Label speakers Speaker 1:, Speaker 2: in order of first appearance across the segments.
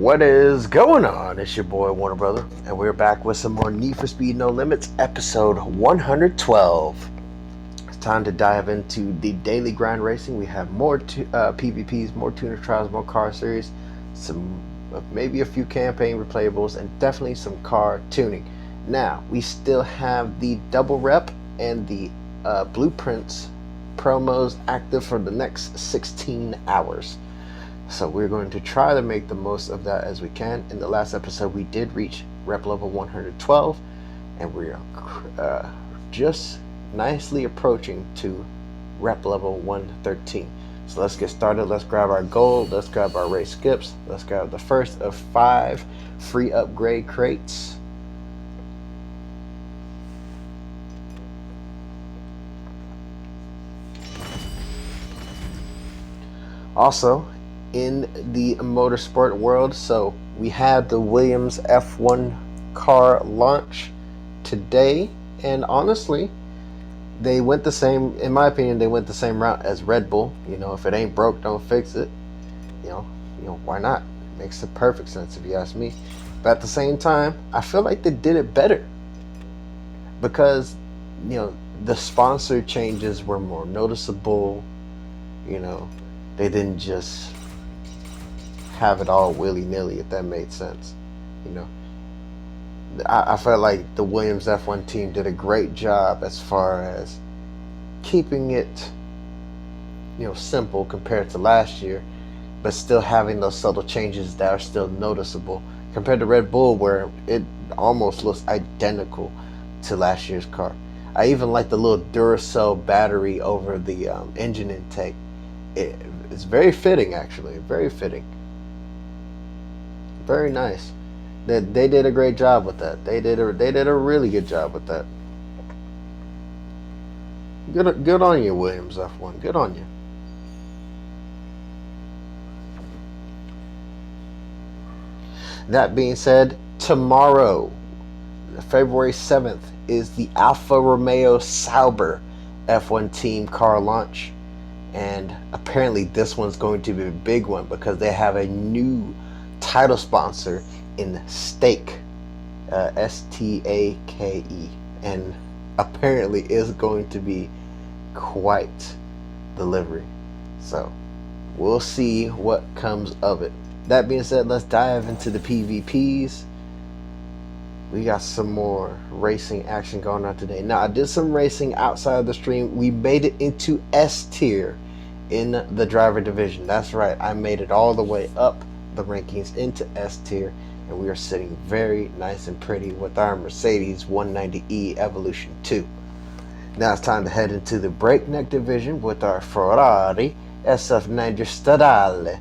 Speaker 1: What is going on? It's your boy Warner Brother, and we're back with some more Need for Speed No Limits, episode 112. It's time to dive into the daily grind racing. We have more PvPs, more tuner trials, more car series, some maybe a few campaign replayables, and definitely some car tuning. Now, we still have the double rep and the blueprints promos active for the next 16 hours. So we're going to try to make the most of that as we can. In the last episode, we did reach rep level 112, and we are just nicely approaching to rep level 113. So let's get started. Let's grab our gold. Let's grab our race skips. Let's grab the first of 5 free upgrade crates. Also, in the motorsport world, so we had the Williams F1 car launch today, and honestly, they went the same, in my opinion, they went the same route as Red Bull. You know, if it ain't broke, don't fix it. You know, why not? Makes the perfect sense if you ask me. But at the same time, I feel like they did it better because, the sponsor changes were more noticeable. They didn't just have it all willy-nilly, if that made sense. I felt like the Williams F1 team did a great job as far as keeping it simple compared to last year, but still having those subtle changes that are still noticeable compared to Red Bull, where it almost looks identical to last year's car. I even like the little Duracell battery over the engine intake. It's very fitting, actually, very fitting. Very nice. They did a great job with that. They did a really good job with that. Good on you, Williams F1. Good on you. That being said, tomorrow, February 7th, is the Alfa Romeo Sauber F1 team car launch. And apparently this one's going to be a big one because they have a new title sponsor in Stake, Stake, and apparently is going to be quite the livery. So we'll see what comes of it. That being said, let's dive into the PvPs. We got some more racing action going on today. Now, I did some racing outside of the stream. We made it into S tier in the driver division. That's right, I made it all the way up the rankings into S tier, and we are sitting very nice and pretty with our Mercedes 190E Evolution 2. Now it's time to head into the breakneck division with our Ferrari SF90 Stradale,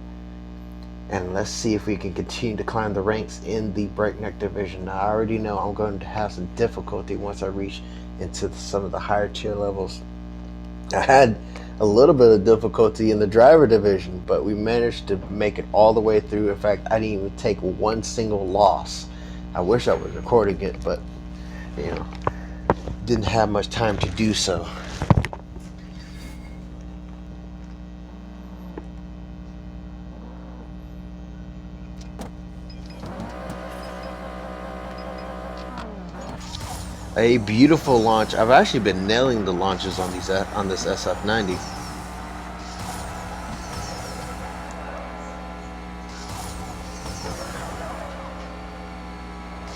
Speaker 1: and let's see if we can continue to climb the ranks in the breakneck division. Now, I already know I'm going to have some difficulty once I reach into some of the higher tier levels. I had a little bit of difficulty in the driver division, but we managed to make it all the way through. In fact, I didn't even take one single loss. I wish I was recording it, but didn't have much time to do so. A beautiful launch. I've actually been nailing the launches on this SF90.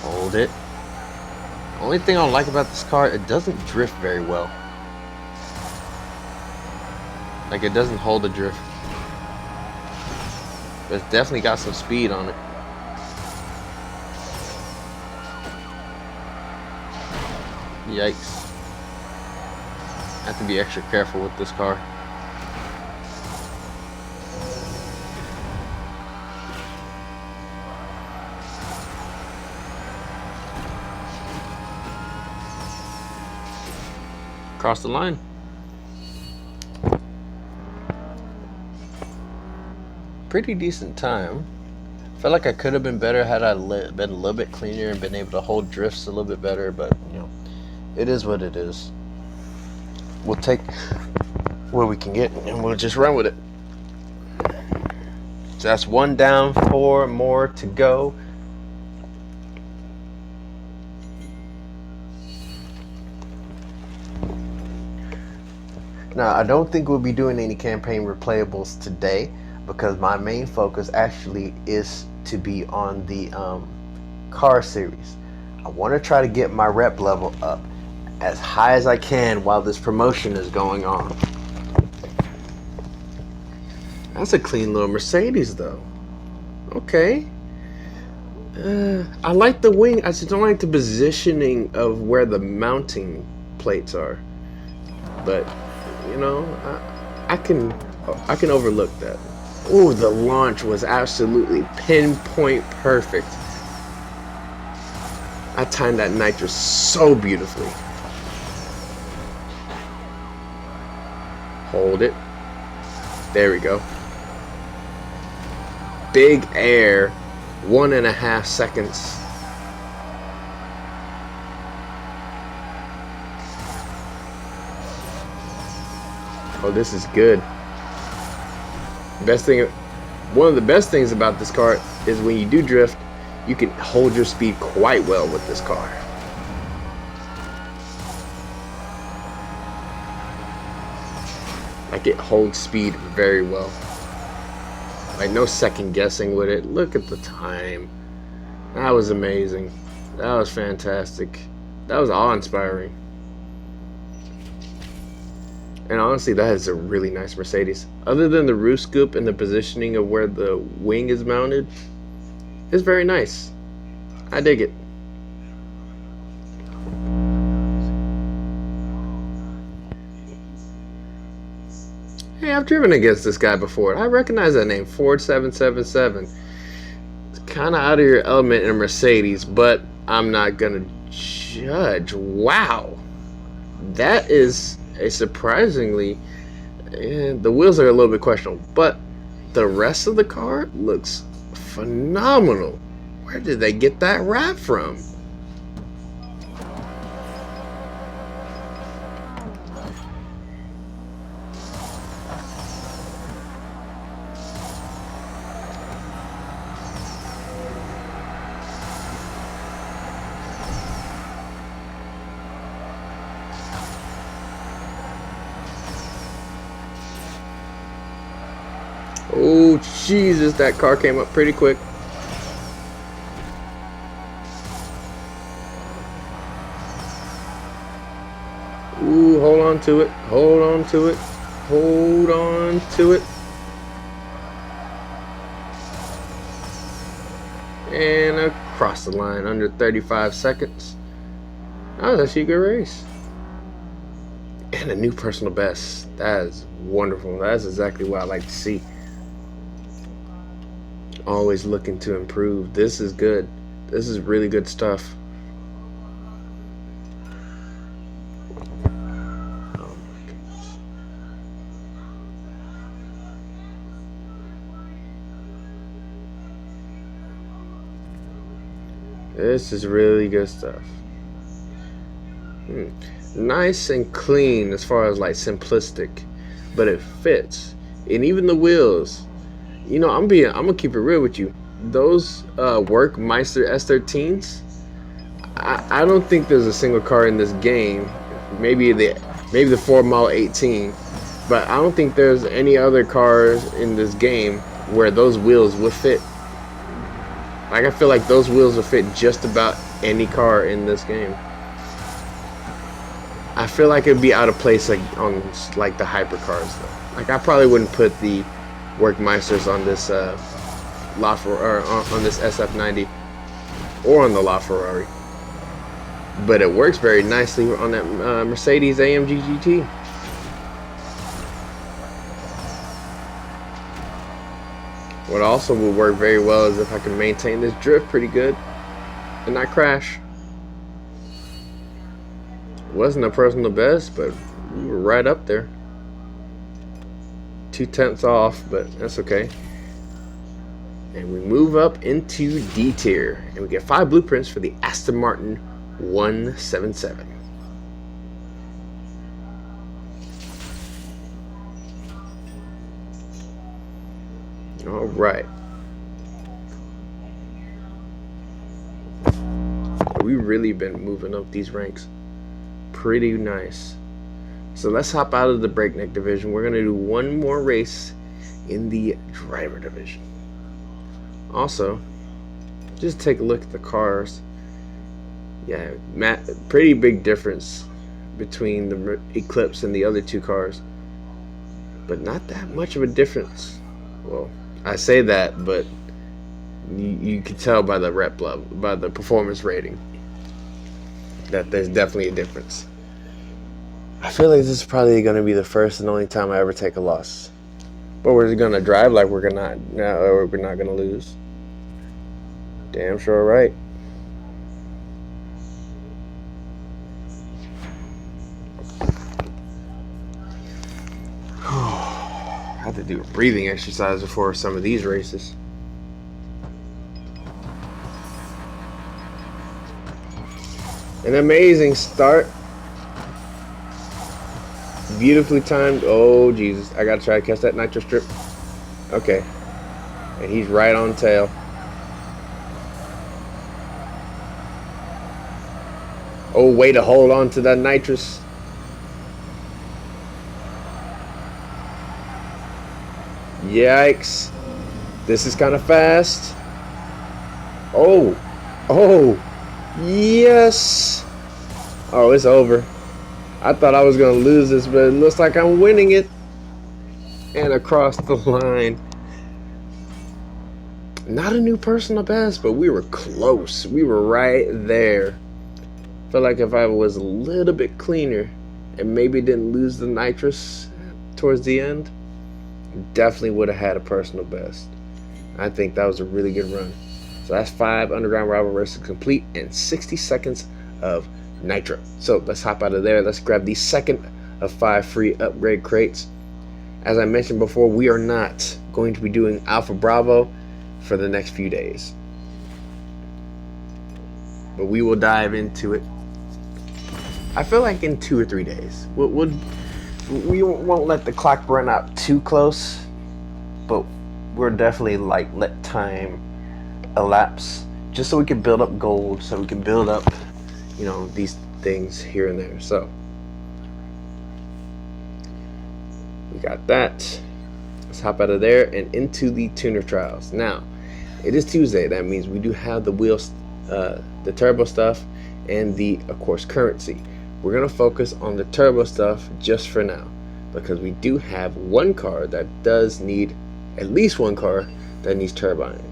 Speaker 1: Hold it. Only thing I don't like about this car, it doesn't drift very well. Like, it doesn't hold the drift. But it's definitely got some speed on it. Yikes. I have to be extra careful with this car. Cross the line. Pretty decent time. Felt like I could have been better had I been a little bit cleaner and been able to hold drifts a little bit better, but it is what it is. We'll take what we can get and we'll just run with it. So that's one down, 4 more to go. Now, I don't think we'll be doing any campaign replayables today because my main focus actually is to be on the car series. I want to try to get my rep level up as high as I can while this promotion is going on. That's a clean little Mercedes though. Okay. I like the wing. I just don't like the positioning of where the mounting plates are. But you know, I can overlook that. Ooh, the launch was absolutely pinpoint perfect. I timed that nitrous so beautifully. Hold it. There we go. Big air, 1.5 seconds. Oh, this is good. Best thing, one of the best things about this car is when you do drift, you can hold your speed quite well with this car. Like it holds speed very well. Like no second guessing with it. Look at the time. That was amazing. That was fantastic. That was awe-inspiring. And honestly, that is a really nice Mercedes. Other than the roof scoop and the positioning of where the wing is mounted, it's very nice. I dig it. Hey, I've driven against this guy before. I recognize that name, Ford 777. It's kind of out of your element in a Mercedes, but I'm not gonna judge. Wow, that is a surprisingly, the wheels are a little bit questionable, but the rest of the car looks phenomenal. Where did they get that wrap from? Oh, Jesus, that car came up pretty quick. Ooh, hold on to it. Hold on to it. Hold on to it. And across the line under 35 seconds. That was actually a good race. And a new personal best. That is wonderful. That's exactly what I like to see. Always looking to improve. This is good. This is really good stuff. Oh my goodness. This is really good stuff. Nice and clean as far as like simplistic, but it fits. And even the wheels. You know, I'm gonna keep it real with you. Those Workmeister S13s, I don't think there's a single car in this game. Maybe the Ford Model 18, but I don't think there's any other cars in this game where those wheels would fit. Like I feel like those wheels would fit just about any car in this game. I feel like it'd be out of place like on like the hypercars though. Like I probably wouldn't put the Workmeisters on this on this SF90 or on the LaFerrari, but it works very nicely on that Mercedes AMG GT. What also will work very well is if I can maintain this drift pretty good and not crash. Wasn't a personal best, but we were right up there. 2/10 off, but that's okay. And we move up into D tier, and we get 5 blueprints for the Aston Martin 177. All right,
Speaker 2: we've really been moving up these ranks pretty nice. So let's hop out of the breakneck division. We're going to do one more race in the driver division. Also, just take a look at the cars. Yeah, pretty big difference between the Eclipse and the other two cars, but not that much of a difference. Well, I say that, but you can tell by the rep level, by the performance rating, that there's definitely a difference. I feel like this is probably going to be the first and only time I ever take a loss, but we're going to drive like we're not going to lose. Damn sure right. I have to do a breathing exercise before some of these races. An amazing start. Beautifully timed. Oh, Jesus. I got to try to catch that nitro strip. Okay. And he's right on tail. Oh, way to hold on to that nitrous. Yikes. This is kind of fast. Oh. Oh. Yes. Oh, it's over. I thought I was going to lose this, but it looks like I'm winning it. And across the line. Not a new personal best, but we were close. We were right there. Felt like if I was a little bit cleaner and maybe didn't lose the nitrous towards the end, definitely would have had a personal best. I think that was a really good run. So that's 5 underground rival races complete and 60 seconds of nitro. So let's hop out of there. Let's grab the second of 5 free upgrade crates. As I mentioned before, we are not going to be doing Alpha Bravo for the next few days, but we will dive into it. I feel like in 2 or 3 days. We won't let the clock run out too close, but we're definitely like let time elapse just so we can build up gold, so we can build up, you know, these things here and there. So we got that. Let's hop out of there and into the tuner trials. Now, it is Tuesday. That means we do have the wheels, the turbo stuff, and the, of course, currency. We're gonna focus on the turbo stuff just for now, because we do have one car that does need, at least one car that needs turbine.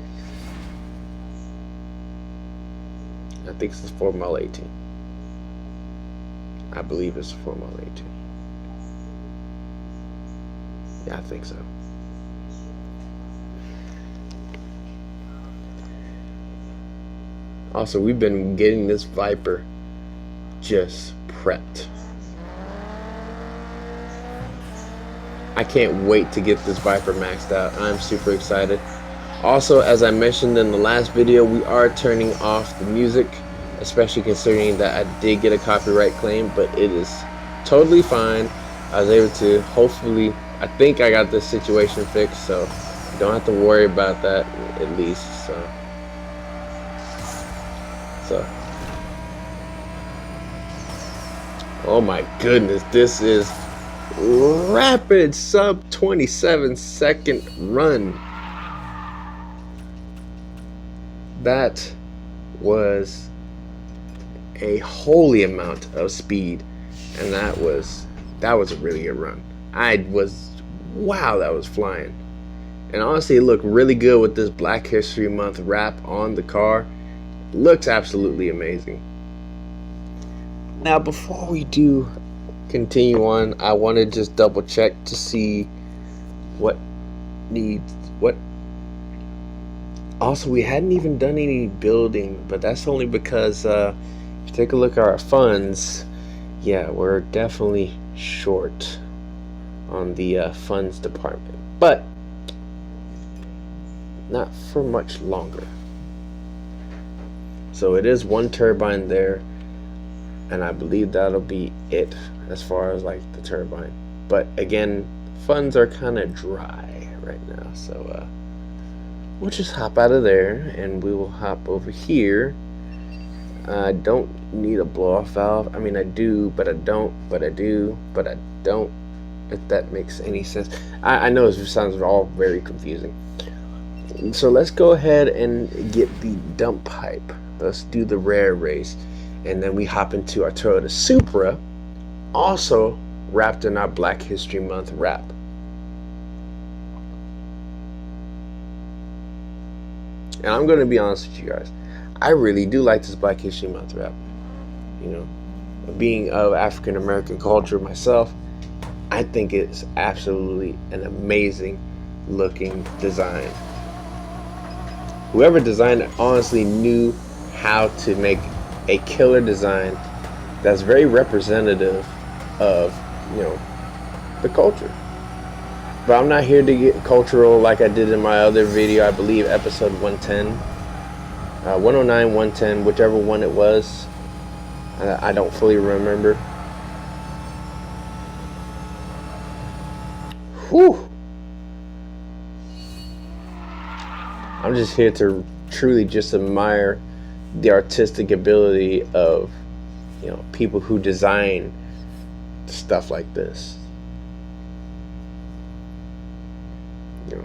Speaker 2: I think it's 4 mile 18. I believe it's 4 mile 18. Yeah, I think so. Also, we've been getting this Viper just prepped. I can't wait to get this Viper maxed out. I'm super excited. Also, as I mentioned in the last video, we are turning off the music, especially considering that I did get a copyright claim, but it is totally fine. I was able to, hopefully, I think I got this situation fixed, so you don't have to worry about that, at least. So oh my goodness, this is rapid sub 27 second run. That was a holy amount of speed, and that was a really good run. Wow, that was flying. And honestly, it looked really good with this Black History Month wrap on the car. It looks absolutely amazing. Now, before we do continue on, I want to just double check to see what needs what. Also, we hadn't even done any building, but that's only because if you take a look at our funds, yeah, we're definitely short on the funds department, but not for much longer. So it is one turbine there, and I believe that'll be it as far as like the turbine. But again, funds are kind of dry right now, so we'll just hop out of there and we will hop over here. I don't need a blow-off valve. I mean, I do, but I don't, but I do, but I don't. If that makes any sense. I know it sounds all very confusing. So let's go ahead and get the dump pipe. Let's do the rare race. And then we hop into our Toyota Supra, also wrapped in our Black History Month wrap. And I'm going to be honest with you guys. I really do like this Black History Month wrap. You know, being of African American culture myself, I think it's absolutely an amazing looking design. Whoever designed it honestly knew how to make a killer design that's very representative of, you know, the culture. But I'm not here to get cultural like I did in my other video, I believe episode 110, 109, 110, whichever one it was. I don't fully remember. Whew. I'm just here to truly just admire the artistic ability of, you know, people who design stuff like this. You know,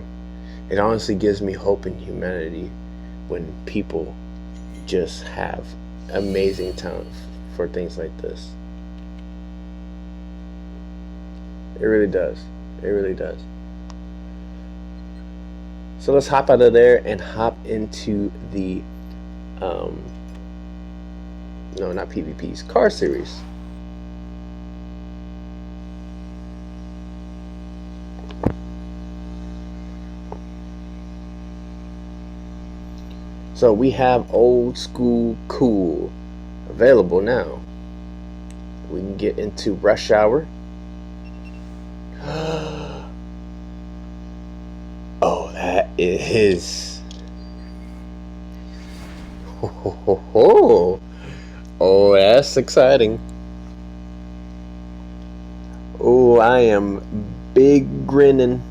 Speaker 2: it honestly gives me hope in humanity when people just have amazing talent for things like this. It really does. It really does. So let's hop out of there and hop into the no, not PvP's car series. So we have Old School Cool available now. We can get into Rush Hour. Oh, that is. Oh, that's exciting. Oh, I am big grinning.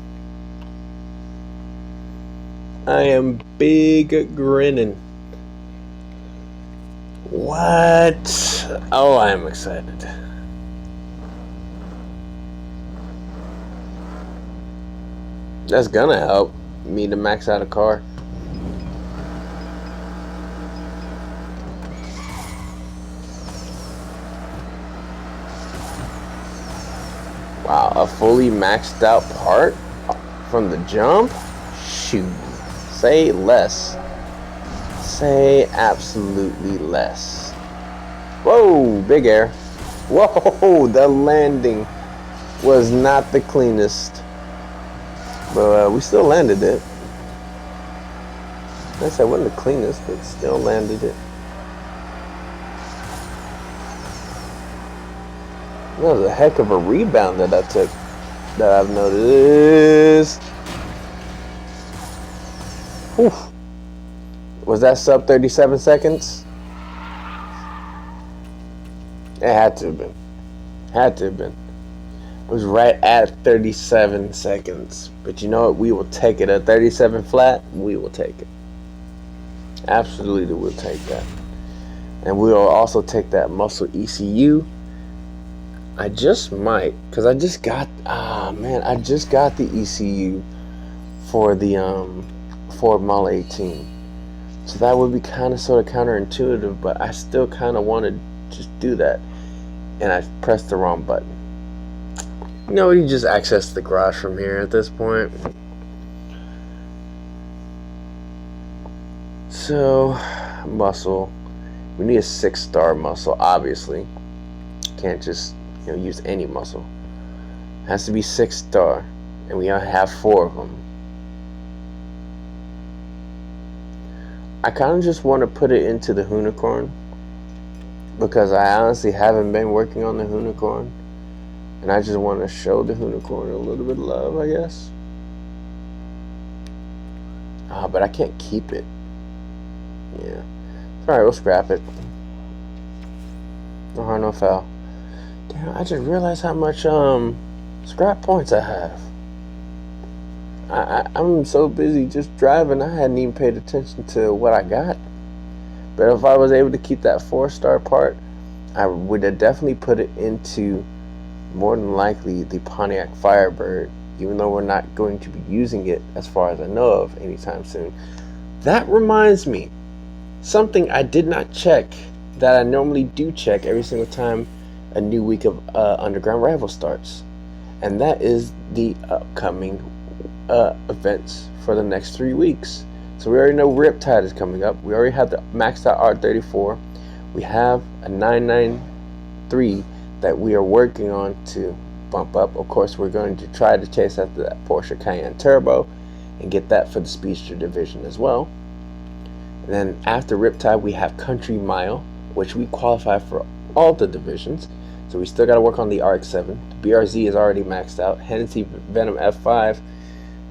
Speaker 2: I am big grinning. What? Oh, I am excited. That's gonna help me to max out a car. Wow, a fully maxed out part from the jump? Shoot. Say less. Say absolutely less. Whoa, big air. Whoa, the landing was not the cleanest. But we still landed it. I said it wasn't the cleanest, but still landed it. That was a heck of a rebound that I took, that I've noticed. Whew. Was that sub 37 seconds? It had to have been. Had to have been. It was right at 37 seconds. But you know what? We will take it. At 37 flat, we will take it. Absolutely, we'll take that. And we will also take that muscle ECU. I just might, because I just got, I just got the ECU for the Ford Model 18. So that would be kind of sort of counterintuitive, but I still kind of want to just do that. And I pressed the wrong button. No, you just access the garage from here at this point. So, muscle. We need a 6-star muscle, obviously. Can't just, use any muscle. It has to be 6-star. And we have 4 of them. I kind of just want to put it into the Unicorn. Because I honestly haven't been working on the Unicorn. And I just want to show the Unicorn a little bit of love, I guess. But I can't keep it. Yeah. Alright, we'll scrap it. No harm, no foul. Damn, I just realized how much scrap points I have. I'm so busy just driving, I hadn't even paid attention to what I got. But if I was able to keep that 4-star part, I would have definitely put it into, more than likely, the Pontiac Firebird, even though we're not going to be using it as far as I know of anytime soon. That reminds me, something I did not check that I normally do check every single time a new week of Underground Rival starts, and that is the upcoming events for the next 3 weeks. So we already know Riptide is coming up. We already have the maxed out R34. We have a 993 that we are working on to bump up. Of course, we're going to try to chase after that Porsche Cayenne Turbo and get that for the Speedster division as well. And then after Riptide, we have Country Mile, which we qualify for all the divisions. So we still got to work on the RX-7. The BRZ is already maxed out. Hennessy Venom F5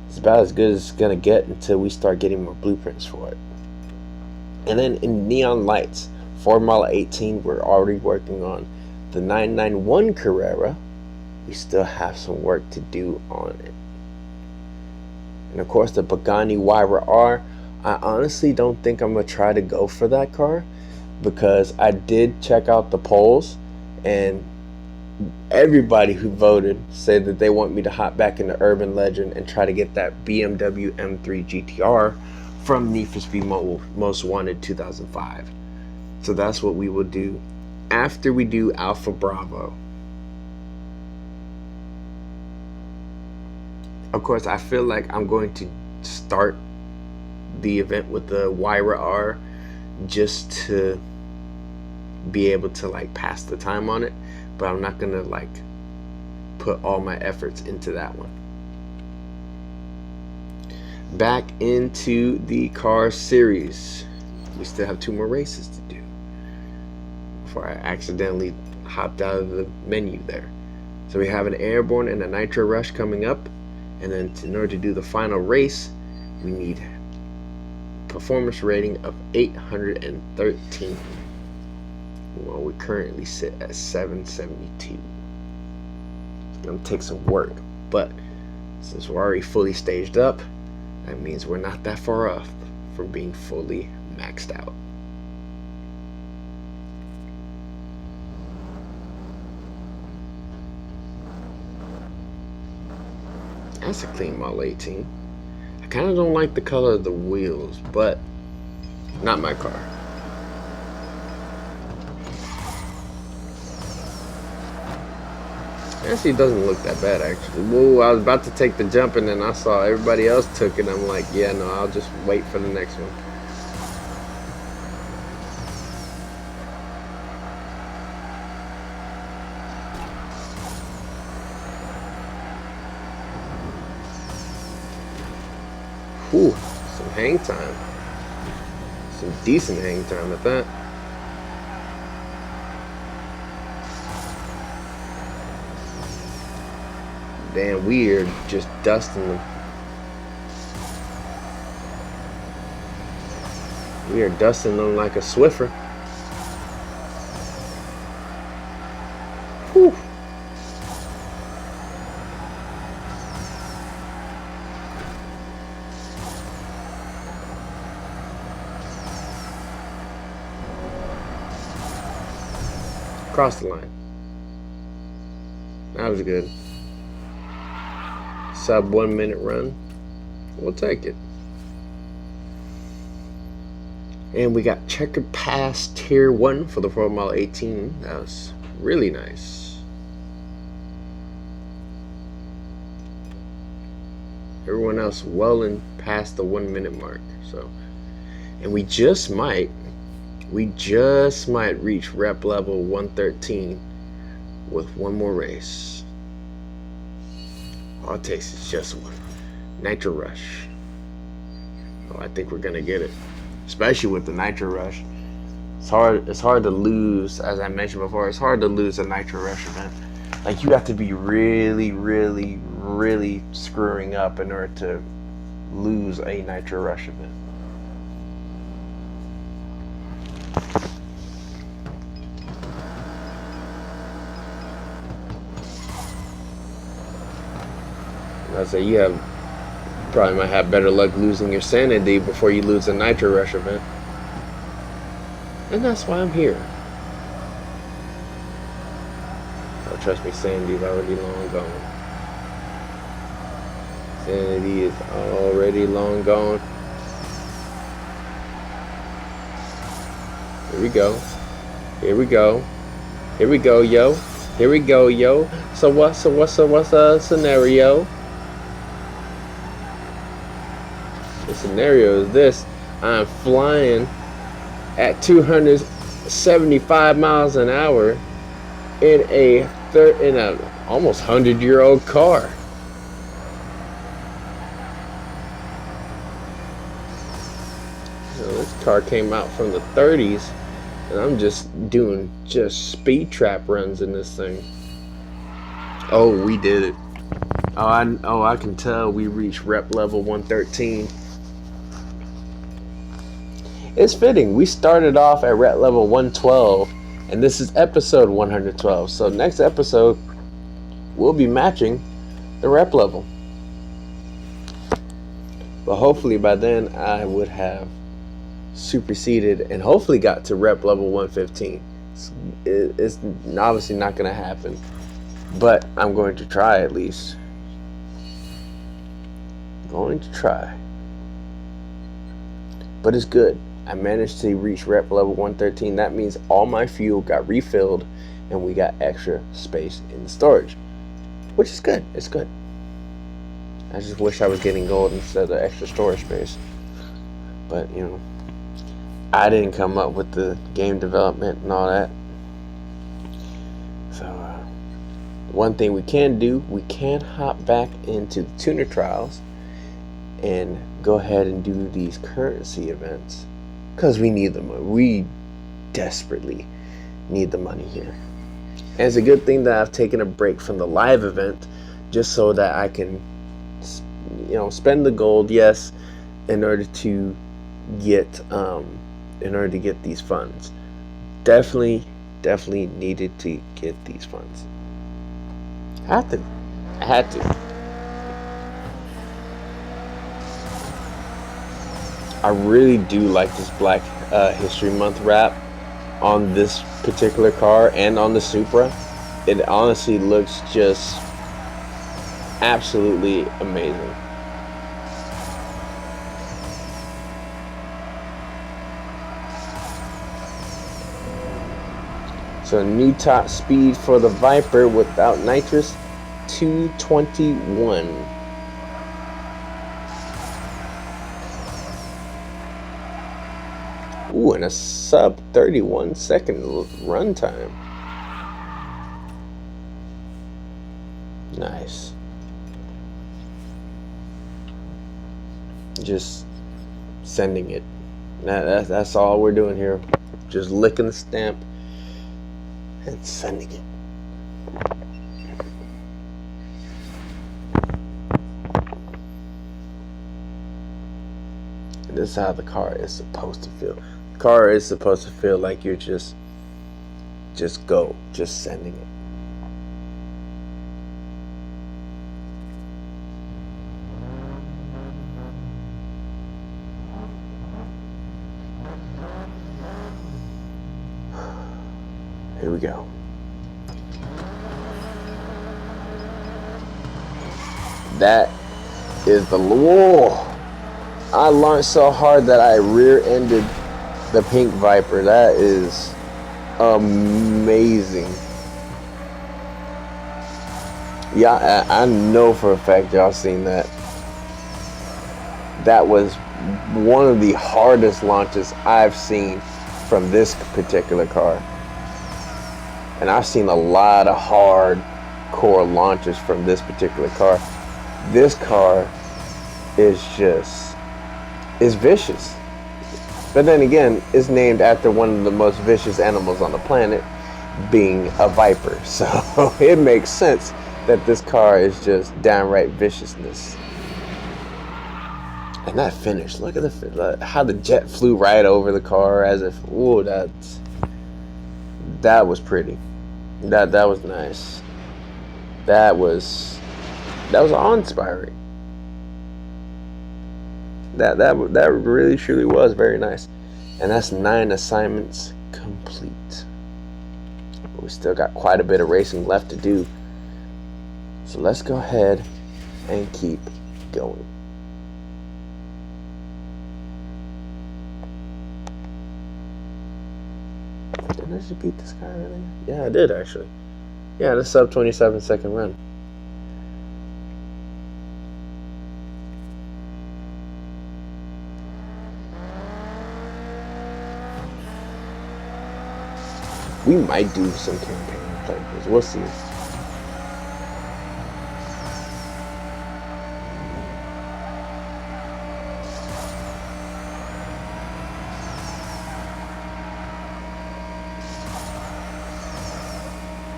Speaker 2: is about as good as it's going to get until we start getting more blueprints for it. And then in Neon Lights, Formula 18, we're already working on. The 991 Carrera, we still have some work to do on it. And of course the Pagani Huayra R, I honestly don't think I'm going to try to go for that car, because I did check out the polls, and everybody who voted said that they want me to hop back into Urban Legend and try to get that BMW M3 GTR from Need for Speed Most Wanted 2005. So that's what we will do after we do Alpha Bravo. Of course, I feel like I'm going to start the event with the Huayra R just to be able to like pass the time on it, but I'm not gonna like put all my efforts into that one. Back into the car series, we still have 2 more races to do before I accidentally hopped out of the menu there. So we have an Airborne and a Nitro Rush coming up, and then in order to do the final race, we need performance rating of 813. Well, we currently sit at 772. It's gonna take some work, but since we're already fully staged up, that means we're not that far off from being fully maxed out. That's a clean Model 18. I kind of don't like the color of the wheels, but not my car. Actually, it doesn't look that bad, actually. Whoa, I was about to take the jump, and then I saw everybody else took it. I'm like, yeah, no, I'll just wait for the next one. Whew, some hang time. Some decent hang time at that. Damn, we are just dusting them. We are dusting them like a Swiffer. Whew. Cross the line. That was good. Sub 1 minute run. We'll take it. And we got checkered pass tier 1 for the Ford Model 18. That was really nice. Everyone else well and past the 1 minute mark. So, and we just might reach rep level 113 with one more race. All it takes is just one. Nitro Rush. Oh, I think we're gonna get it. Especially with the Nitro Rush. It's hard to lose, as I mentioned before, it's hard to lose a Nitro Rush event. Like, you have to be really, really, really screwing up in order to lose a Nitro Rush event. I say you probably might have better luck losing your sanity before you lose a Nitro Rush event. And that's why I'm here. Oh, trust me, Sandy's already long gone. Sandy is already long gone. Here we go. Here we go. Here we go, yo. Here we go, yo. So what's the scenario? The scenario is this. I'm flying at 275 miles an hour in a almost 100-year-old car. This car came out from the 30s, and I'm just doing speed trap runs in this thing. Oh, we did it. I can tell we reached rep level 113. It's fitting. We started off at rep level 112, and this is episode 112. So next episode, we'll be matching the rep level. But hopefully by then, I would have superseded and hopefully got to rep level 115. It's obviously not going to happen, but I'm going to try at least. Going to try. But it's good. I managed to reach rep level 113. That means all my fuel got refilled and we got extra space in the storage, which is good. It's good. I just wish I was getting gold instead of extra storage space. But, you know, I didn't come up with the game development and all that. So, one thing we can do, we can hop back into the tuner trials and go ahead and do these currency events. Because we need the money. We desperately need the money here. And it's a good thing that I've taken a break from the live event just so that I can, spend the gold, yes, in order to get these funds. Definitely needed to get these funds. I had to. I really do like this Black History Month wrap on this particular car and on the Supra. It honestly looks just absolutely amazing. So new top speed for the Viper without nitrous, 221. Ooh, and a sub 31 second run time. Nice. Just sending it. That's all we're doing here. Just licking the stamp and sending it. And this is how the car is supposed to feel. The car is supposed to feel like you're just sending it. Here we go. That is the whoa. I launched so hard that I rear-ended the pink Viper. That is amazing. Yeah, I know for a fact y'all seen that. That was one of the hardest launches I've seen from this particular car. And I've seen a lot of hardcore launches from this particular car. This car is vicious. But then again, it's named after one of the most vicious animals on the planet, being a Viper. So it makes sense that this car is just downright viciousness. And that finish, look at how the jet flew right over the car as if, ooh, that was pretty. That was nice. That was awe-inspiring. That really truly was very nice. And that's 9 assignments complete. But we still got quite a bit of racing left to do. So let's go ahead and keep going. Didn't I just beat this guy earlier? Yeah, I did actually. Yeah, the sub 27-second run. We might do some campaign playbooks. We'll see.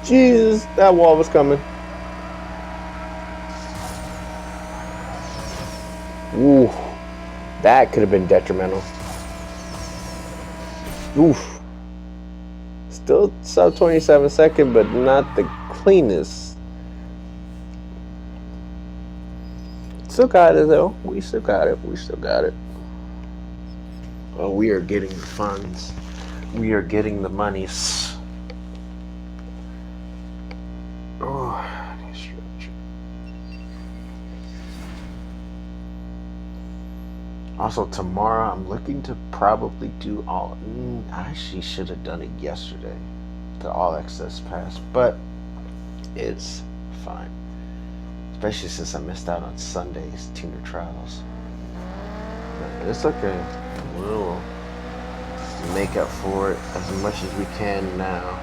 Speaker 2: Jesus, that wall was coming. Ooh, that could have been detrimental. Oof. Still sub 27-second, but not the cleanest. Still got it though. We still got it. We still got it. Oh, we are getting the funds. We are getting the monies. Oh, also tomorrow I'm looking to probably do all. I actually should have done it yesterday, the all access pass, but it's fine. Especially since I missed out on Sunday's tuner trials. But it's okay. We'll make up for it as much as we can now.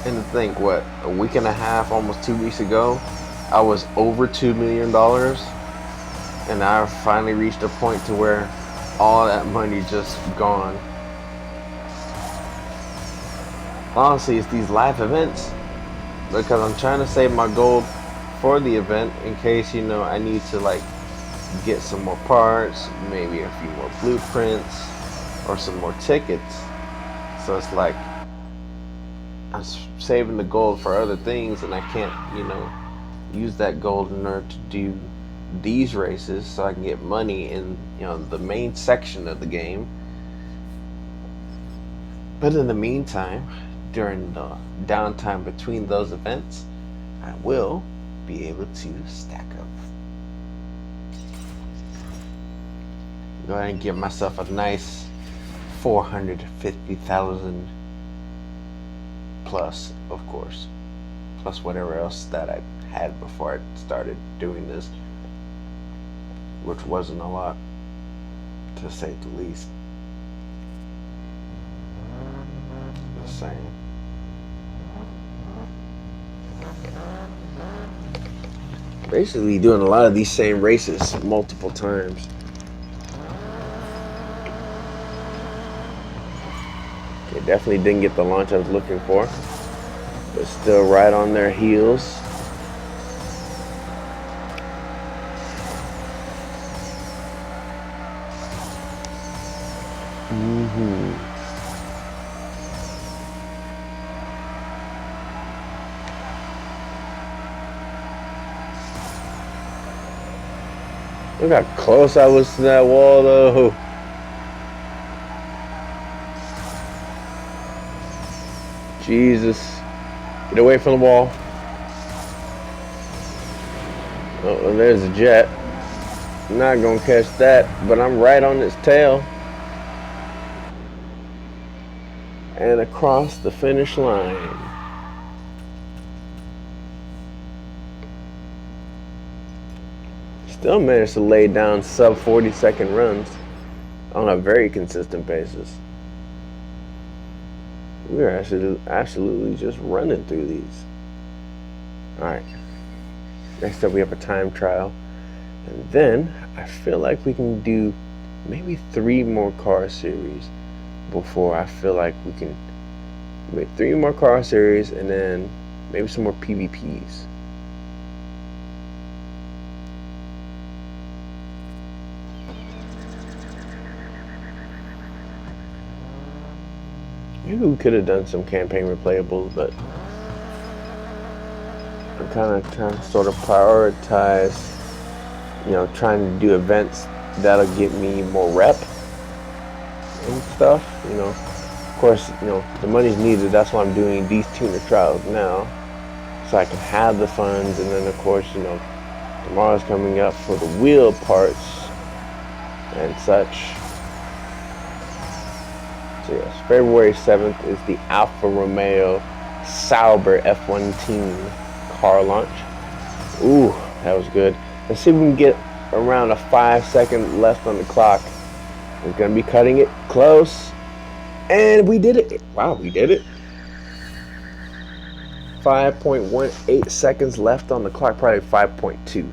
Speaker 2: And to think, what, a week and a half, almost 2 weeks ago, I was over $2 million, and I finally reached a point to where all that money just gone. Honestly, it's these live events, because I'm trying to save my gold for the event in case, you know, I need to like get some more parts, maybe a few more blueprints, or some more tickets. So it's like I'm saving the gold for other things, and I can't, you know, use that gold in order to do these races so I can get money in, you know, the main section of the game. But in the meantime, during the downtime between those events, I will be able to stack up. Go ahead and give myself a nice 450,000 plus, of course, plus whatever else that I had before I started doing this, which wasn't a lot, to say the least. Just saying. Basically doing a lot of these same races multiple times. Okay, definitely didn't get the launch I was looking for, but still right on their heels. Look how close I was to that wall, though. Jesus. Get away from the wall. Oh, and there's a jet. I'm not gonna catch that, but I'm right on its tail. And across the finish line. Still managed to lay down sub 40-second runs on a very consistent basis. We are absolutely just running through these. Alright. Next up we have a time trial. And then I feel like we can do maybe 3 more car series before I feel like we can make 3 more car series and then maybe some more PvPs. Maybe we could have done some campaign replayables, but I'm kind of trying to sort of prioritize, you know, trying to do events that'll get me more rep and stuff. You know, of course, you know, the money's needed. That's why I'm doing these tuner trials now, so I can have the funds. And then, of course, you know, tomorrow's coming up for the wheel parts and such. So yes, February 7th is the Alfa Romeo Sauber F1 team car launch. Ooh, that was good. Let's see if we can get around a 5-second left on the clock. We're gonna be cutting it close, and we did it. Wow, we did it. 5.18 seconds left on the clock, probably 5.2.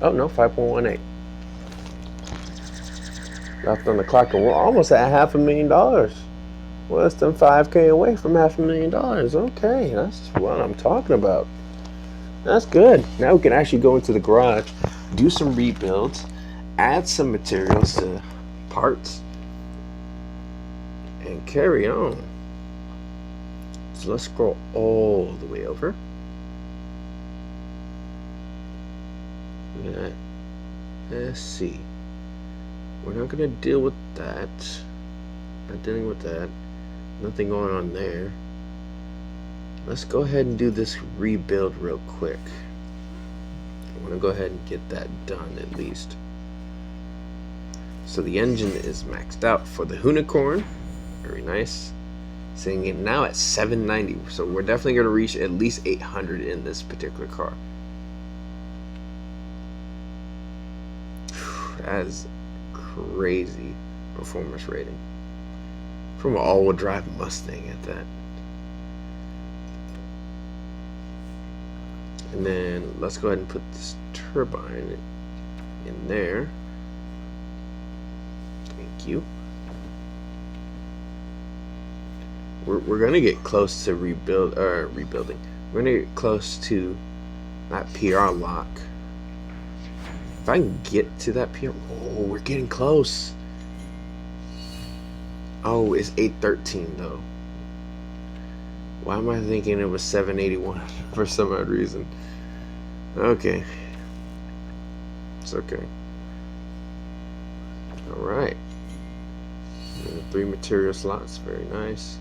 Speaker 2: Oh no, 5.18 left on the clock, and we're almost at $500,000. Less than 5K away from $500,000. Okay, that's what I'm talking about. That's good. Now we can actually go into the garage, do some rebuilds, add some materials to parts, and carry on. So let's scroll all the way over. Look at that. Let's see. We're not going to deal with that. Not dealing with that. Nothing going on there. Let's go ahead and do this rebuild real quick. I want to go ahead and get that done at least. So the engine is maxed out for the Unicorn. Very nice. Seeing it now at 790. So we're definitely going to reach at least 800 in this particular car. That is crazy performance rating from an all-wheel drive Mustang at that. And then let's go ahead and put this turbine in there. Thank you. We're gonna get close to rebuilding. We're gonna get close to that PR lock. If I can get to that PR, oh, we're getting close. Oh, it's 813 though. Why am I thinking it was 781 for some odd reason? Okay. It's okay. Alright. 3 material slots, very nice.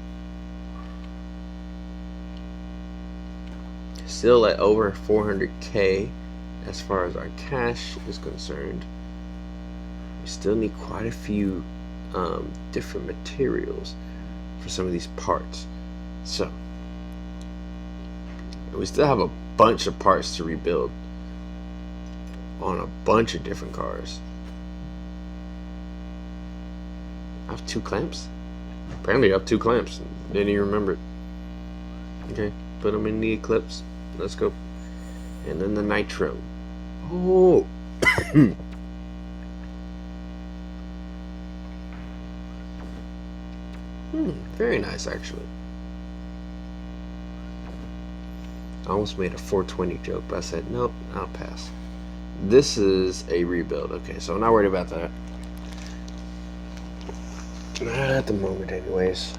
Speaker 2: Still at over 400K as far as our cash is concerned. We still need quite a few different materials for some of these parts. So we still have a bunch of parts to rebuild on a bunch of different cars. I have 2 clamps. Apparently I have 2 clamps. Didn't even remember it. Okay, put them in the Eclipse. Let's go. And then the Nitro. Oh. Very nice actually. I almost made a 420 joke, but I said, nope, I'll pass. This is a rebuild. Okay, so I'm not worried about that. Not at the moment, anyways.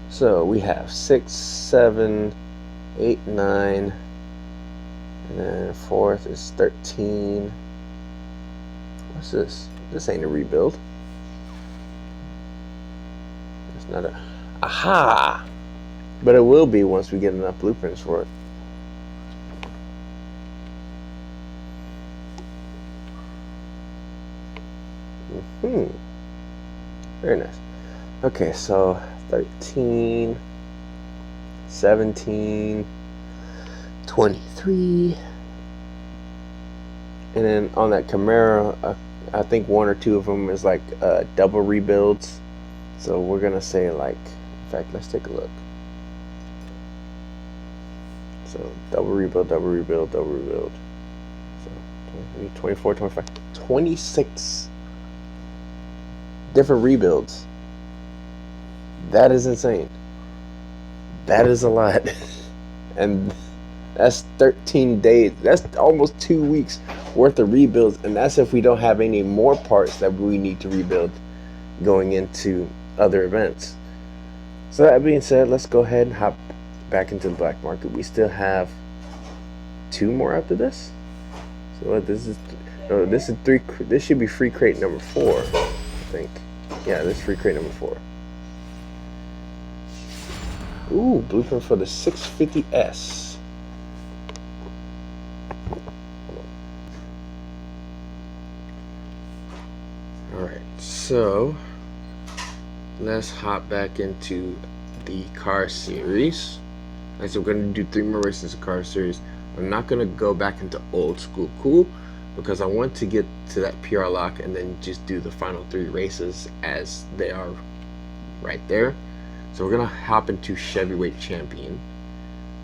Speaker 2: So we have 6, 7, 8, 9, and then 4th is 13. What's this? This ain't a rebuild. It's not a... Aha! But it will be once we get enough blueprints for it. Very nice. Okay, so 13, 17, 23. And then on that Camaro, I think 1 or 2 of them is like double rebuilds. So we're going to say like, in fact, let's take a look. So double rebuild, double rebuild, double rebuild. So 23, 24, 25, 26 different rebuilds. That is insane. That is a lot. And that's 13 days. That's almost 2 weeks worth of rebuilds. And that's if we don't have any more parts that we need to rebuild going into other events. So that being said, let's go ahead and hop back into the black market. We still have 2 more after this. So this is Oh, this is three. This should be free crate number 4, I think. Yeah, this is free crate number 4. Ooh, blueprint for the 650S. Alright, so let's hop back into the car series. Like, so we're going to do 3 more races of car series. I'm not going to go back into old school cool because I want to get to that PR lock and then just do the final 3 races as they are right there. So we're going to hop into Heavyweight Champion,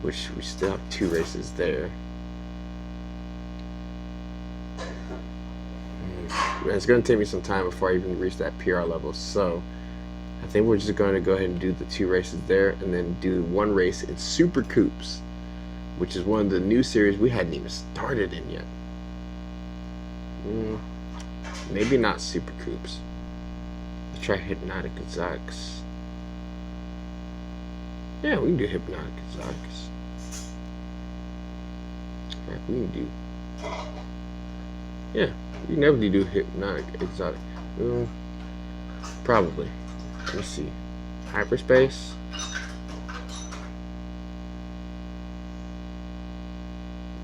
Speaker 2: which we still have 2 races there. It's going to take me some time before I even reach that PR level, so I think we're just going to go ahead and do the 2 races there and then do 1 race in Super Coupes, which is one of the new series we hadn't even started in yet. Maybe not Super Coupes. Let's try Hypnotic Exotics. Yeah, we can do Hypnotic Exotics. Right, we can do. Yeah, we never do Hypnotic Exotic. Probably. Let's see. Hyperspace.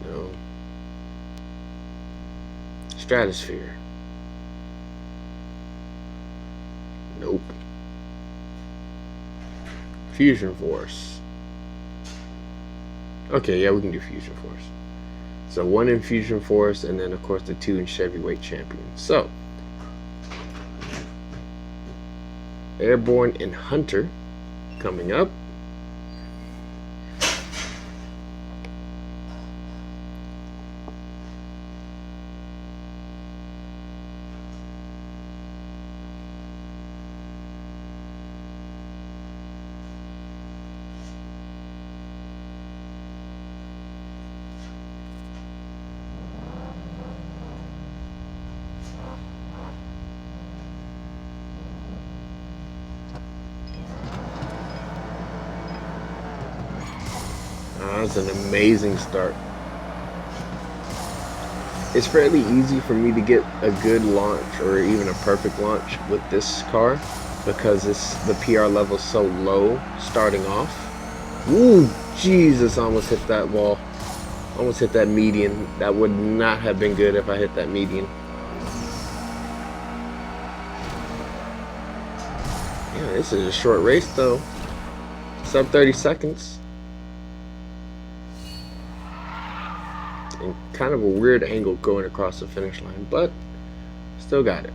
Speaker 2: No. Stratosphere. Nope. Fusion Force. Okay, yeah, we can do Fusion Force. So 1 in Fusion Force, and then of course the 2 in Heavyweight Champion. So Airborne and Hunter coming up. That's an amazing start. It's fairly easy for me to get a good launch or even a perfect launch with this car because the PR level is so low starting off. Ooh, Jesus, I almost hit that wall. Almost hit that median. That would not have been good if I hit that median. Yeah, this is a short race though. Sub 30 seconds. And kind of a weird angle going across the finish line, but still got it.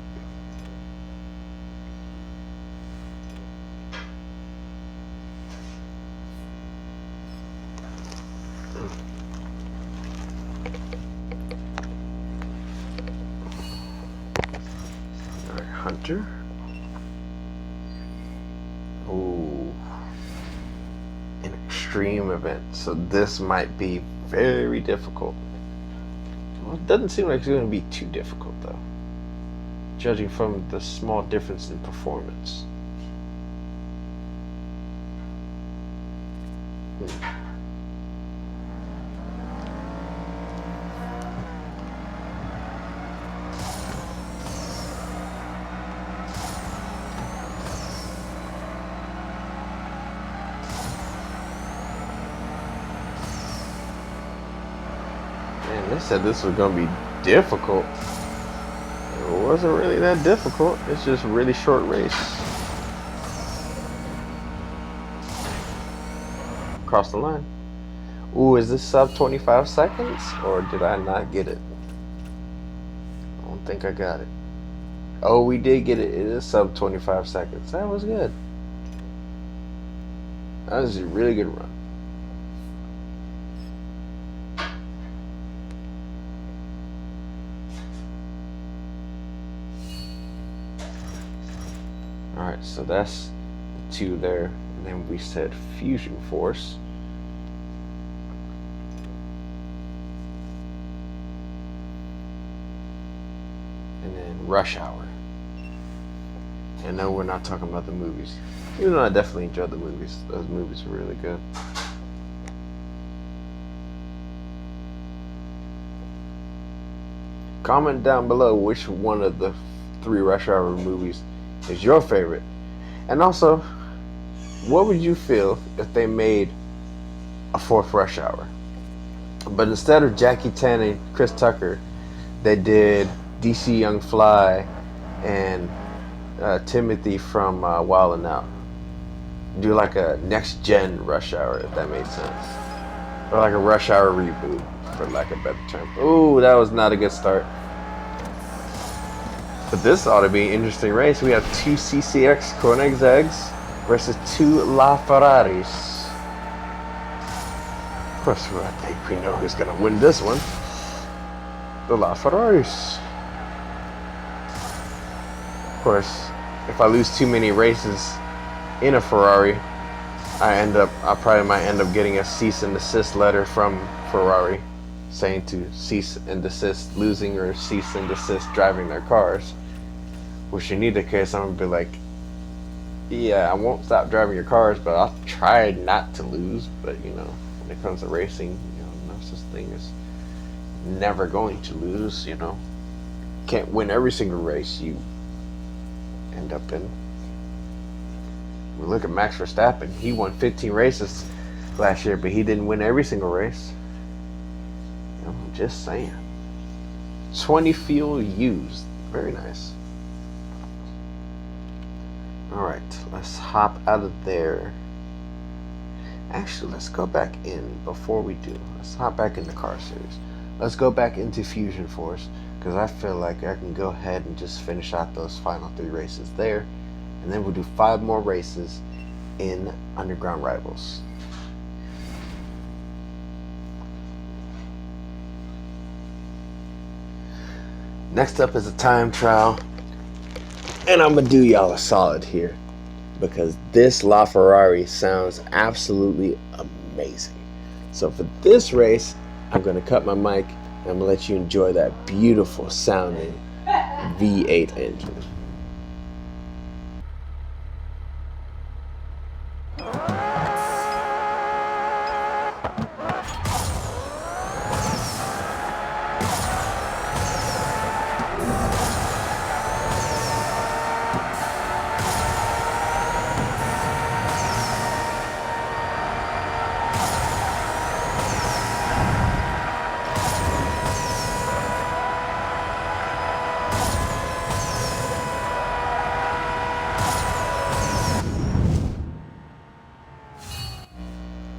Speaker 2: All right, Hunter. Ooh, an extreme event. So this might be very difficult. Well, it doesn't seem like it's going to be too difficult, though, judging from the small difference in performance. They said this was going to be difficult. It wasn't really that difficult. It's just a really short race. Across the line. Ooh, is this sub 25 seconds? Or did I not get it? I don't think I got it. Oh, we did get it. It is sub 25 seconds. That was good. That was a really good run. Alright, so that's 2 there. And then we said Fusion Force. And then Rush Hour. And no, we're not talking about the movies. Even though I definitely enjoyed the movies. Those movies were really good.
Speaker 1: Comment down below which one of the 3 Rush Hour movies is your favorite. And also, what would you feel if they made a 4th Rush Hour? But instead of Jackie Chan and Chris Tucker, they did DC Young Fly and Timothy from Wild 'N Out. Do like a next gen Rush Hour, if that made sense, or like a Rush Hour reboot, for lack of a better term. Ooh, that was not a good start. But this ought to be an interesting race. We have 2 CCX Koenigsegg's versus 2 LaFerraris. Of course, I think we know who's going to win this one. The LaFerraris. Of course, if I lose too many races in a Ferrari, I probably might end up getting a cease and desist letter from Ferrari saying to cease and desist losing or cease and desist driving their cars. Which in either case, I'm gonna be like, yeah, I won't stop driving your cars, but I'll try not to lose. But you know, when it comes to racing, you know, no such thing as never going to lose. You know, can't win every single race you end up in. We look at Max Verstappen. He won 15 races last year, but he didn't win every single race. You know, I'm just saying. 20 fuel used. Very nice. Alright, let's hop out of there. Actually, let's go back in before we do. Let's hop back into Car Series. Let's go back into Fusion Force, because I feel like I can go ahead and just finish out those final 3 races there. And then we'll do 5 more races in Underground Rivals. Next up is a time trial. And I'm going to do y'all a solid here, because this LaFerrari sounds absolutely amazing. So for this race, I'm going to cut my mic and I'm going to let you enjoy that beautiful sounding V8 engine.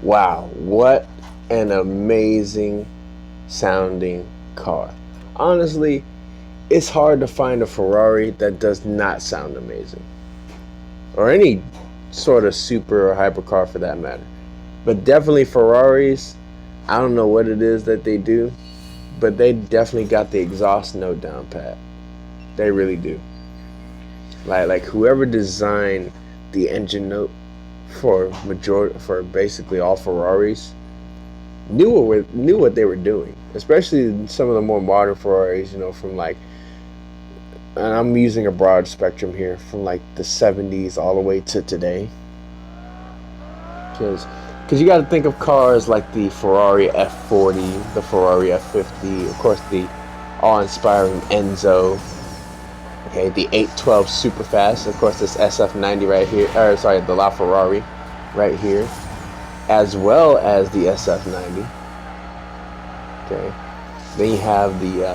Speaker 1: Wow, what an amazing sounding car. Honestly, it's hard to find a Ferrari that does not sound amazing. Or any sort of super or hypercar for that matter. But definitely Ferraris, I don't know what it is that they do, but they definitely got the exhaust note down pat. They really do. Like whoever designed the engine note for basically all Ferraris knew what they were doing, especially some of the more modern Ferraris, you know, from like, and I'm using a broad spectrum here, from like the 70s all the way to today, because you got to think of cars like the Ferrari F40, the Ferrari F50, of course the awe-inspiring Enzo, okay, the 812 Superfast, of course this SF90 right here, or sorry, the LaFerrari right here, as well as the SF90. Okay, then you have the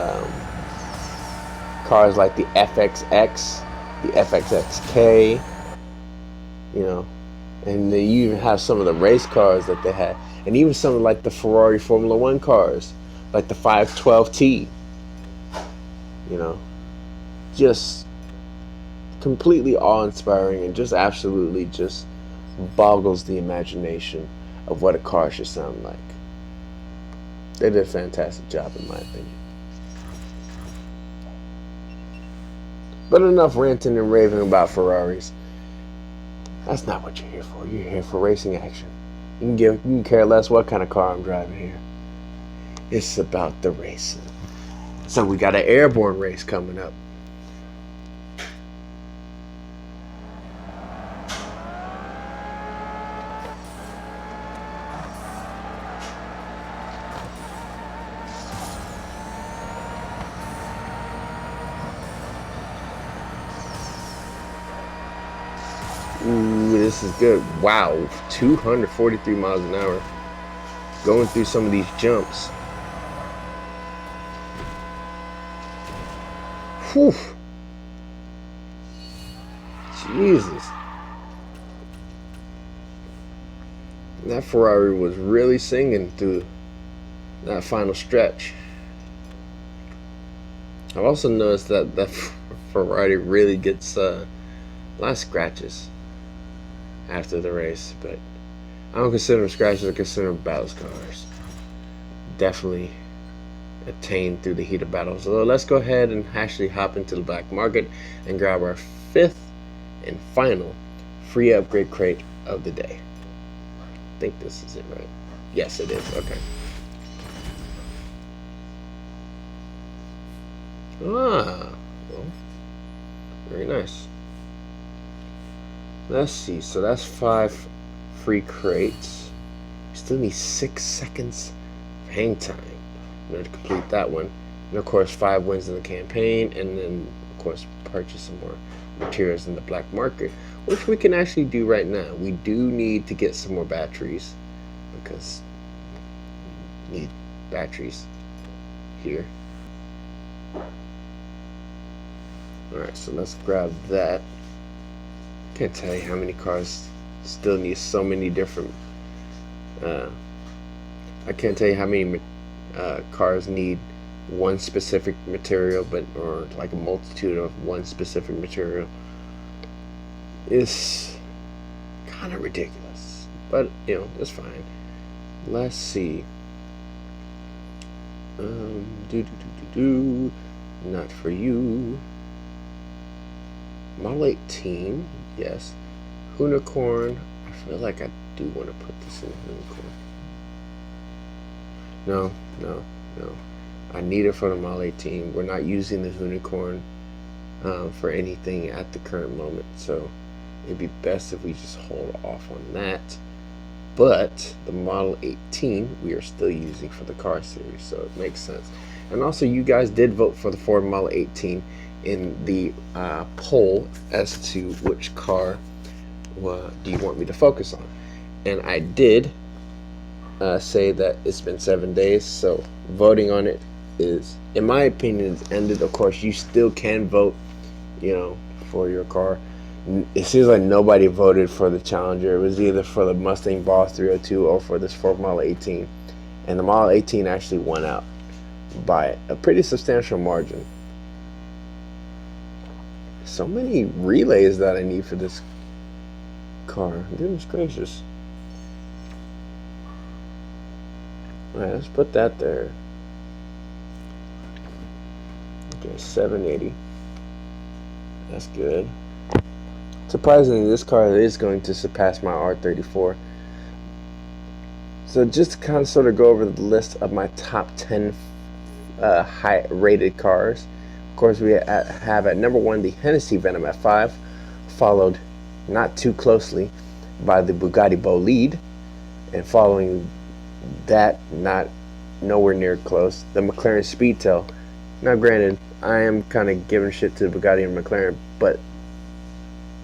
Speaker 1: cars like the FXX, the FXXK, you know, and then you even have some of the race cars that they had, and even some of like the Ferrari Formula One cars, like the 512T, you know, just completely awe-inspiring and just absolutely just boggles the imagination of what a car should sound like. They did a fantastic job in my opinion. But enough ranting and raving about Ferraris. That's not what you're here for. You're here for racing action. You can care less what kind of car I'm driving here. It's about the racing. So we got an airborne race coming up.
Speaker 2: Ooh, this is good. Wow, 243 miles an hour. Going through some of these jumps. Whew. Jesus. That Ferrari was really singing through that final stretch. I've also noticed that Ferrari really gets a lot of scratches after the race, but I don't consider them scratches, I consider them battle scars. Definitely attained through the heat of battle. So let's go ahead and actually hop into the black market and grab our 5th and final free upgrade crate of the day. I think this is it, right? Yes, it is. Okay. Ah, well, very nice. Let's see. So that's 5 free crates. Still need 6 seconds of hang time in order to complete that one. And of course, 5 wins in the campaign, and then of course purchase some more materials in the black market, which we can actually do right now. We do need to get some more batteries because we need batteries here. Alright, so let's grab that. Can't tell you how many cars still need so many different I can't tell you how many cars need one specific material, but or like a multitude of one specific material. Is kind of ridiculous, but you know, it's fine. Let's see. Not for you. Model 18, yes. Unicorn. I feel like I do want to put this in unicorn. No. I need it for the Model 18. We're not using the unicorn for anything at the current moment, so it'd be best if we just hold off on that. But the Model 18 we are still using for the car series, so it makes sense. And also, you guys did vote for the Ford Model 18 in the poll as to which car do you want me to focus on, and I did say that it's been 7 days, so voting on it is, in my opinion, it's ended. Of course, you still can vote, you know, for your car. It seems like nobody voted for the Challenger. It was either for the Mustang Boss 302 or for this Ford Model 18, and the Model 18 actually won out by a pretty substantial margin. So many relays that I need for this car. Goodness gracious. Alright, let's put that there. Okay, 780. That's good. Surprisingly, this car is going to surpass my R34. So just to kind of sort of go over the list of my top 10 high rated cars. Of course, we have at number 1 the Hennessy Venom F5, followed not too closely by the Bugatti Bolide, and following that, not nowhere near close, the McLaren Speedtail. Now granted, I am kind of giving shit to the Bugatti and McLaren, but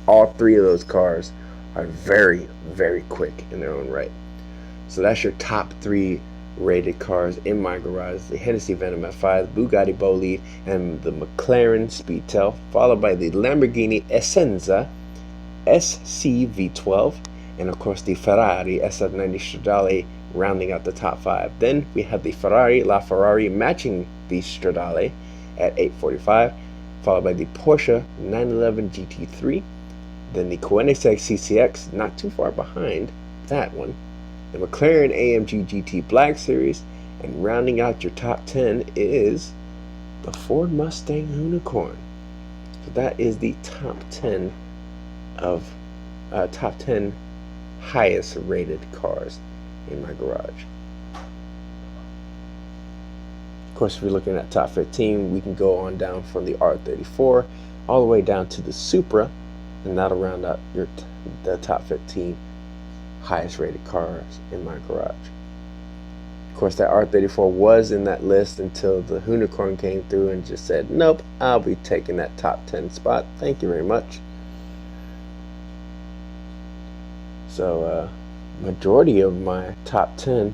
Speaker 2: all 3 of those cars are very, very quick in their own right. So that's your top 3 rated cars in my garage: the Hennessy Venom F5, Bugatti Bolide, and the McLaren Speedtail, followed by the Lamborghini Essenza SC V12, and of course the Ferrari SF90 Stradale rounding out the top 5. Then we have the LaFerrari matching the Stradale at 845, followed by the Porsche 911 GT3, then the Koenigsegg CCX not too far behind that one, the McLaren AMG GT Black Series, and rounding out your top 10 is the Ford Mustang Unicorn. So that is the top 10 of top 10 highest rated cars in my garage. Of course, if you're looking at top 15, we can go on down from the R34 all the way down to the Supra, and that'll round out the top 15 highest rated cars in my garage. Of course, that R34 was in that list until the Unicorn came through and just said, nope, I'll be taking that top 10 spot. Thank you very much. So majority of my top 10,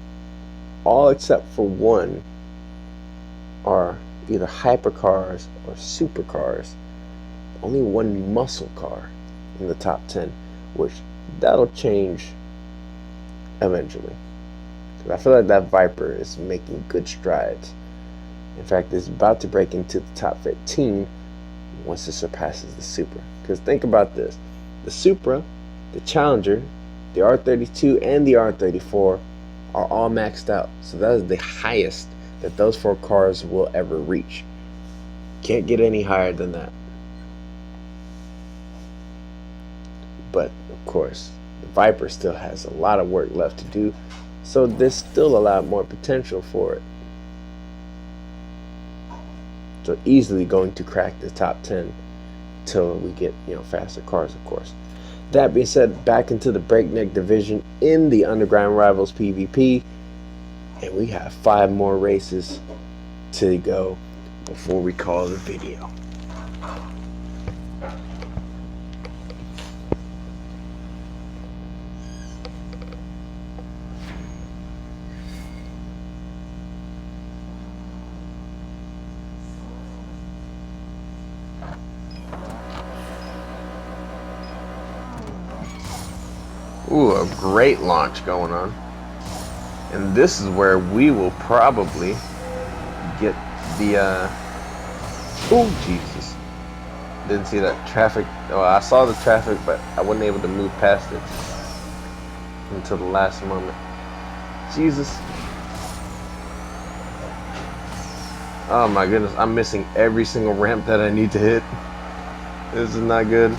Speaker 2: all except for one, are either hypercars or supercars. Only one muscle car in the top 10, which that'll change eventually. I feel like that Viper is making good strides. In fact, it's about to break into the top 15 once it surpasses the Supra. Because think about this. The Supra, the Challenger, the R32, and the R34 are all maxed out. So that is the highest that those 4 cars will ever reach. Can't get any higher than that. But, of course, the Viper still has a lot of work left to do. So there's still a lot more potential for it. So easily going to crack the top 10 till we get, faster cars, of course. That being said, back into the breakneck division in the Underground Rivals PvP, and we have 5 more races to go before we call the video. Ooh, a great launch going on. And this is where we will probably get the, oh, Jesus. Didn't see that traffic. Oh, I saw the traffic, but I wasn't able to move past it until the last moment. Jesus. Oh my goodness, I'm missing every single ramp that I need to hit. This is not good.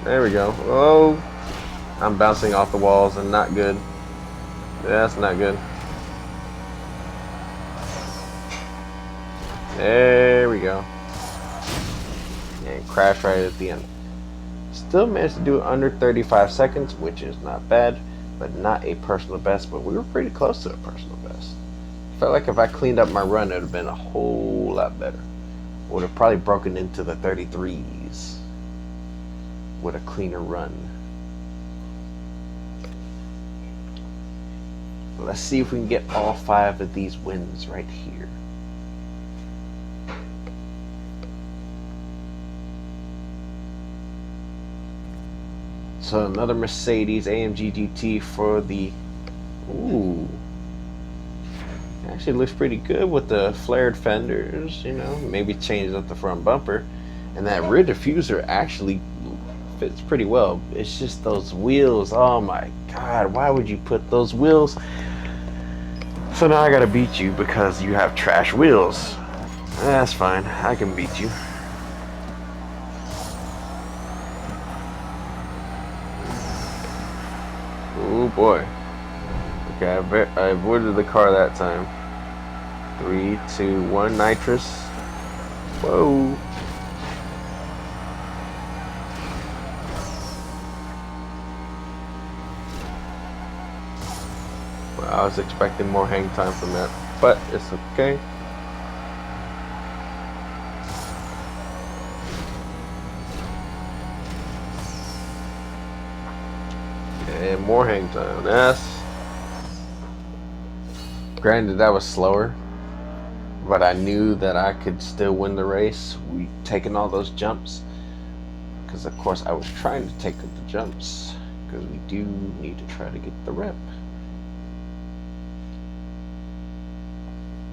Speaker 2: There we go. Oh. I'm bouncing off the walls and not good. That's not good. There we go. And crash right at the end. Still managed to do it under 35 seconds, which is not bad, but not a personal best, but we were pretty close to a personal best. Felt like if I cleaned up my run, it would have been a whole lot better. Would have probably broken into the 33s with a cleaner run. Let's see if we can get all 5 of these wins right here. So another Mercedes AMG GT for the... Ooh. Actually looks pretty good with the flared fenders, maybe change up the front bumper. And that rear diffuser actually fits pretty well. It's just those wheels. Oh my God, why would you put those wheels? So now I gotta beat you because you have trash wheels. That's fine, I can beat you. Oh boy. Okay, I avoided the car that time. 3, 2, 1, nitrous. Whoa. I was expecting more hang time from that, but it's okay. And more hang time. Yes. Granted, that was slower, but I knew that I could still win the race. We taking all those jumps, because of course I was trying to take the jumps, because we do need to try to get the rep.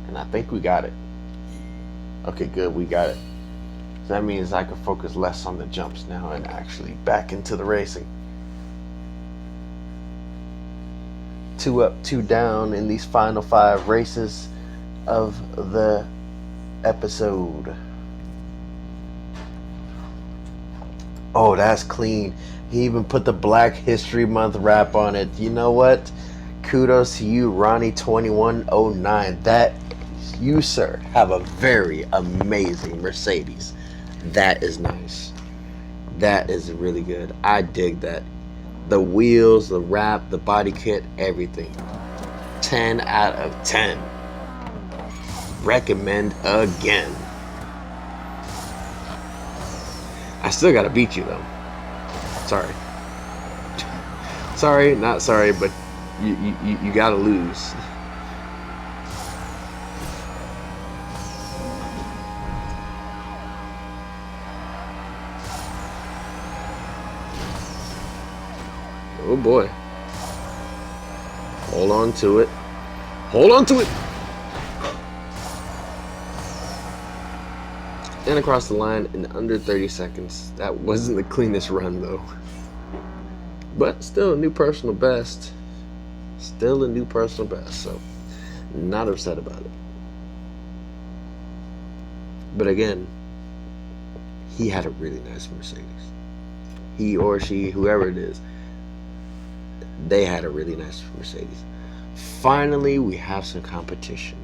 Speaker 2: And I think we got it. Okay, good, we got it. So that means I can focus less on the jumps now and actually back into the racing. 2 up, 2 down in these final 5 races of the episode. Oh, that's clean. He even put the Black History Month wrap on it. You know what? Kudos to you, Ronnie2109. That, you, sir, have a very amazing Mercedes. That is nice. That is really good. I dig that. The wheels, the wrap, the body kit, everything. 10 out of 10. Recommend again. I still gotta beat you though. Sorry. sorry, not sorry, but you gotta lose. Oh boy. Hold on to it. Hold on to it! And across the line in under 30 seconds. That wasn't the cleanest run though. But still a new personal best. Still a new personal best, so not upset about it. But again, he had a really nice Mercedes. He or she, whoever it is, they had a really nice Mercedes. Finally, we have some competition.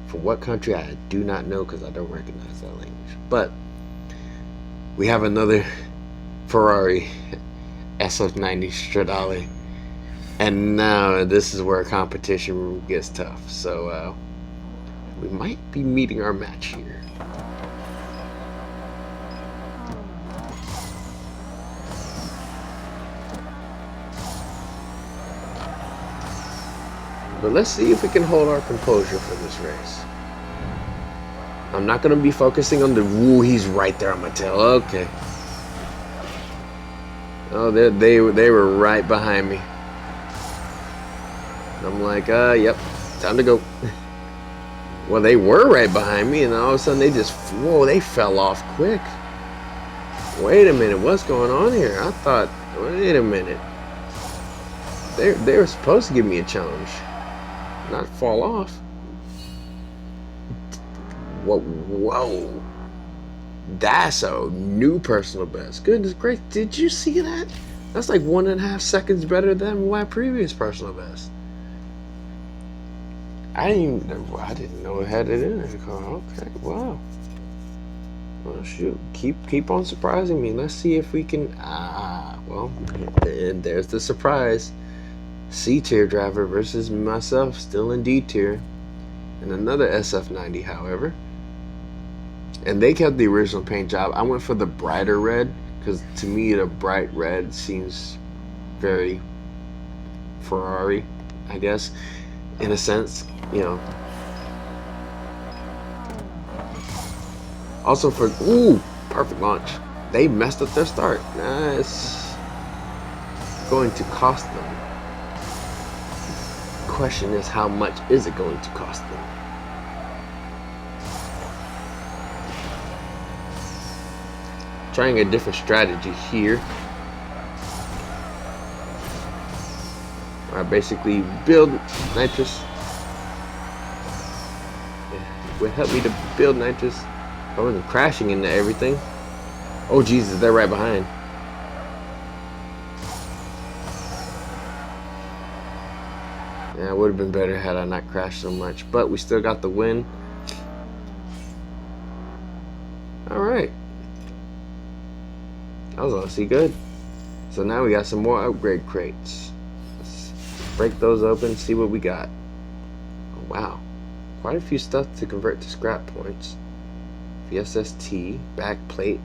Speaker 2: From what country, I do not know because I don't recognize that language. But we have another Ferrari SF90 Stradale. And now this is where competition gets tough. So we might be meeting our match here. But let's see if we can hold our composure for this race. I'm not going to be focusing on the, ooh, he's right there on my tail. Okay. Oh, they were right behind me. I'm like, yep, time to go. Well, they were right behind me, and all of a sudden they just, whoa, they fell off quick. Wait a minute, what's going on here? I thought, wait a minute. They were supposed to give me a challenge, not fall off. Whoa. That's a new personal best. Goodness gracious, did you see that? That's like 1.5 seconds better than my previous personal best. I didn't know it had it in it. Okay, wow. Well, shoot, keep on surprising me. Let's see if we can. Well, and there's the surprise. C tier driver versus myself, still in D tier, and another SF90, however. And they kept the original paint job. I went for the brighter red because to me the bright red seems very Ferrari, I guess, in a sense, you know. Also for, ooh, perfect launch. They messed up their start. It's going to cost them. Question is, how much is it going to cost them? Trying a different strategy here. I basically build nitrous. It would help me to build nitrous. I wasn't crashing into everything. Oh Jesus, they're right behind. Yeah, it would have been better had I not crashed so much, but we still got the win. Alright. That was honestly good. So now we got some more upgrade crates. Let's break those open, see what we got. Oh, wow. Quite a few stuff to convert to scrap points. VSST, back plate.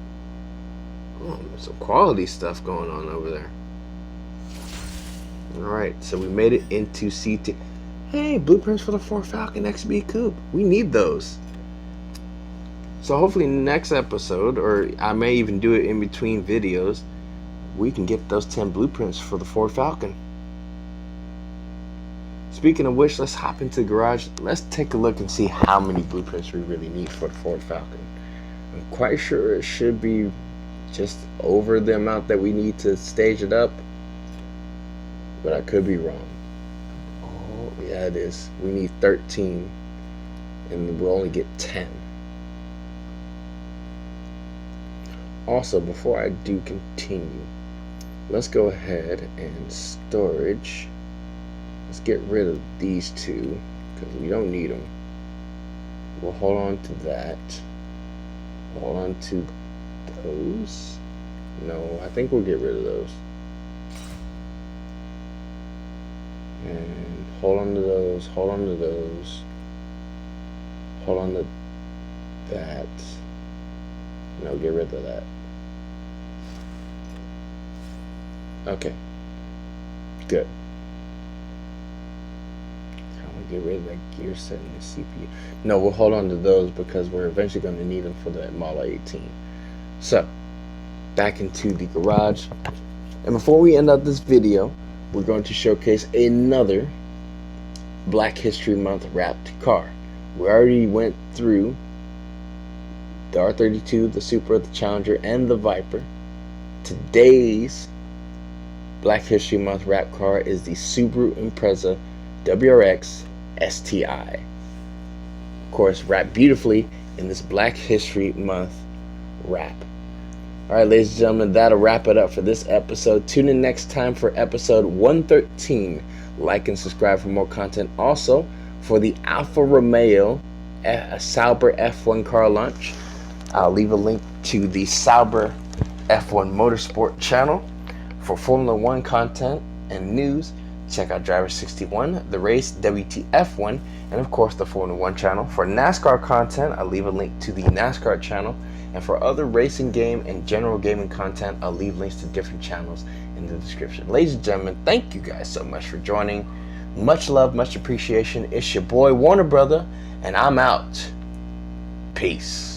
Speaker 2: Oh, some quality stuff going on over there. Alright, so we made it into CT. Hey, blueprints for the Ford Falcon XB Coupe. We need those. So hopefully next episode, or I may even do it in between videos, we can get those 10 blueprints for the Ford Falcon. Speaking of which, let's hop into the garage. Let's take a look and see how many blueprints we really need for the Ford Falcon. I'm quite sure it should be just over the amount that we need to stage it up, but I could be wrong. Oh yeah, it is. We need 13 and we'll only get 10. Also, before I do continue, let's go ahead and storage. Let's get rid of these two because we don't need them. We'll hold on to that. Hold on to those. No, I think we'll get rid of those. And hold on to those. Hold on to those. Hold on to that. No, get rid of that. Okay. Good. Get rid of that gear set in the CPU. No, we'll hold on to those because we're eventually going to need them for the Model 18. So, back into the garage. And before we end up this video, we're going to showcase another Black History Month wrapped car. We already went through the R32, the Supra, the Challenger, and the Viper. Today's Black History Month wrap car is the Subaru Impreza WRX STI. Of course, wrapped beautifully in this Black History Month wrap. Alright, ladies and gentlemen, that'll wrap it up for this episode. Tune in next time for episode 113. Like and subscribe for more content. Also, for the Alfa Romeo Sauber F1 car launch, I'll leave a link to the Sauber F1 Motorsport channel. For Formula 1 content and news, check out Driver 61, The Race, WTF1, and of course the Formula 1 channel. For NASCAR content, I'll leave a link to the NASCAR channel. And for other racing game and general gaming content, I'll leave links to different channels in the description. Ladies and gentlemen, thank you guys so much for joining. Much love, much appreciation. It's your boy Warner Brother, and I'm out. Peace.